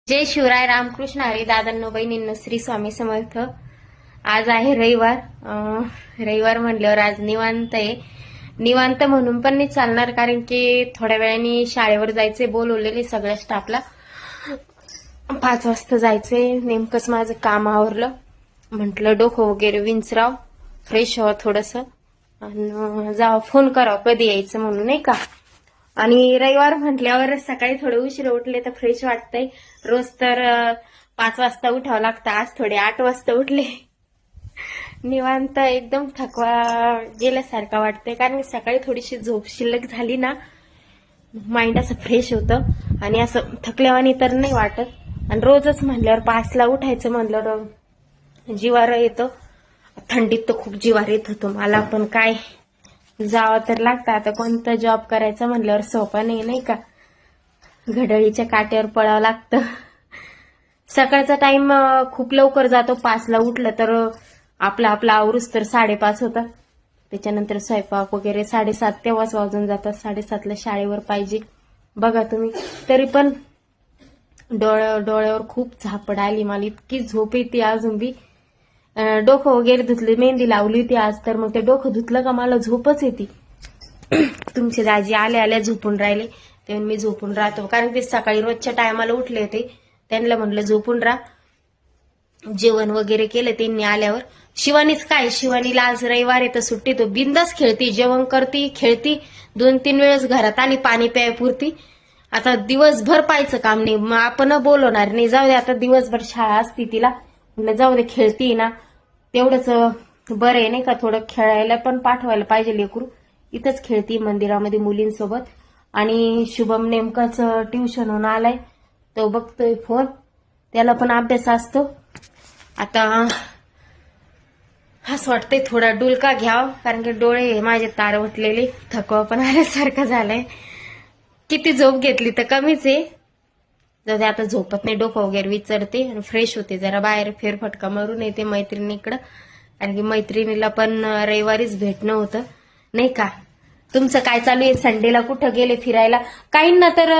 जय शिवराय रामकृष्ण हरी दादांनो बहिणींनो श्री स्वामी समर्थ। आज आहे रविवार। रविवार म्हणल्यावर आज निवांत आहे। निवांत म्हणून पण नाही चालणार, कारण की थोड्या वेळाने शाळेवर जायचे बोलवलेले सगळ्या स्टाफला। 5 वाजता जायचे। नेमकंच माझं काम आवरलं, म्हटलं डोकं वगैरे विंचराव, फ्रेश व्हावं थोडस आणि जावं फोन करावं कधी यायचं म्हणून, नाही का। आणि रविवार म्हटल्यावर सकाळी थोडे उशीर उठले तर फ्रेश वाटतंय। रोज तर 5 वाजता उठावं लागतं, आज थोडे 8 वाजता उठले। निवांत एकदम थकवा गेल्यासारखा वाटतंय, कारण सकाळी थोडीशी झोप शिल्लक झाली ना, माइंड असं फ्रेश होतं आणि असं थकल्यावानी तर नाही वाटत। आणि रोजच म्हणल्यावर 5 ला उठायचं म्हणल्यावर जिवार येतं। थंडीत तर खूप जिवार येत होतं मला, पण काय जावं तर लागतं। आता कोणता जॉब करायचा म्हणल्यावर सोपं नाही का, घड्याळीच्या काट्यावर पळावं लागतं। सकाळचा टाइम खूप लवकर जातो। 5 ला उठलं तर आपला आवरूस तर 5:30 होतात। त्याच्यानंतर स्वयंपाक वगैरे 7:30 तेव्हाच वाजून जातात। 7:30 ला शाळेवर पाहिजे बघा तुम्ही। तरी पण डोळ्यावर खूप झापड आली मला, इतकी झोप येते अजून बी। डोकं वगैरे धुतले, मेहंदी लावली होती आज, तर मग ते डोकं धुतलं का मला झोपच येते। तुमचे दाजी आल्या झोपून राहिले, तेव्हा मी झोपून राहतो, कारण ते सकाळी रोजच्या टायमाला उठले होते। त्यांना म्हणलं झोपून राहा। जेवण वगैरे केलं त्यांनी आल्यावर। शिवानीच काय, शिवानीला आज रविवार आहे तर सुट्टी, तो बिंदास खेळती, जेवण करती, खेळती। 2-3 वेळेस घरात आली पाणी प्यायपुरती। आता दिवसभर पाहायचं काम नाही, मग आपण बोलवणार नाही, जाऊ दे आता दिवसभर शाळा असती तिला, म्हणलं जाऊ दे खेळती ना, तेवढंच बरं आहे नाही का। थोडं खेळायला पण पाठवायला पाहिजे लेकरू, इथंच खेळती मंदिरामध्ये मुलींसोबत। आणि शुभम नेमकाच ट्युशनहून आलाय, तो बघतोय फोन, त्याला पण अभ्यास असतो। आता असं वाटतंय थोडा डुलका घ्याव, कारण की डोळे माझे तारवटलेले, थकवा पण आल्यासारखं झालंय। किती झोप घेतली तर कमीच आहे, जर आता झोपत नाही, डोकं वगैरे विचारते आणि फ्रेश होते, जरा बाहेर फेरफटका मारून येते मैत्रिणीकडं, कारण की मैत्रिणीला पण रविवारीच भेटणं होतं नाही का। तुमचं काय चालू आहे? संडेला कुठं गेले फिरायला? काहींना तर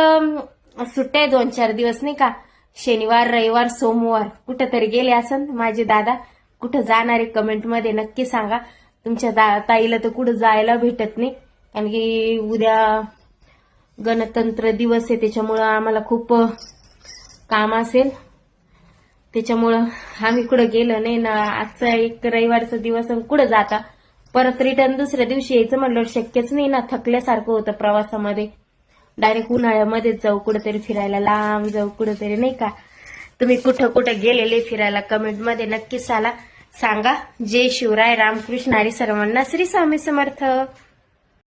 सुट्ट्या आहे 2-4 दिवस नाही का, शनिवार रविवार सोमवार कुठं तरी गेले असन माझे दादा। कुठं जाणार आहे कमेंट मध्ये नक्की सांगा। तुमच्या ताईला तर कुठं जायला भेटत नाही, कारण की उद्या गणतंत्र दिवस आहे, त्याच्यामुळं आम्हाला खूप काम असेल, त्याच्यामुळं आम्ही कुठं गेलो नाही ना। आजचा एक रविवारचा दिवस, कुठं जाता, परत रिटर्न दुसऱ्या दिवशी यायचं म्हणल्यावर शक्यच नाही ना, थकल्यासारखं होतं प्रवासामध्ये। डायरेक्ट उन्हाळ्यामध्येच जाऊ कुठेतरी फिरायला, लांब जाऊ कुठेतरी नाही का। तुम्ही कुठं गेलेले फिरायला कमेंट मध्ये नक्की सांगा। जय शिवराय रामकृष्ण हरी, सर्वांना श्री स्वामी समर्थ।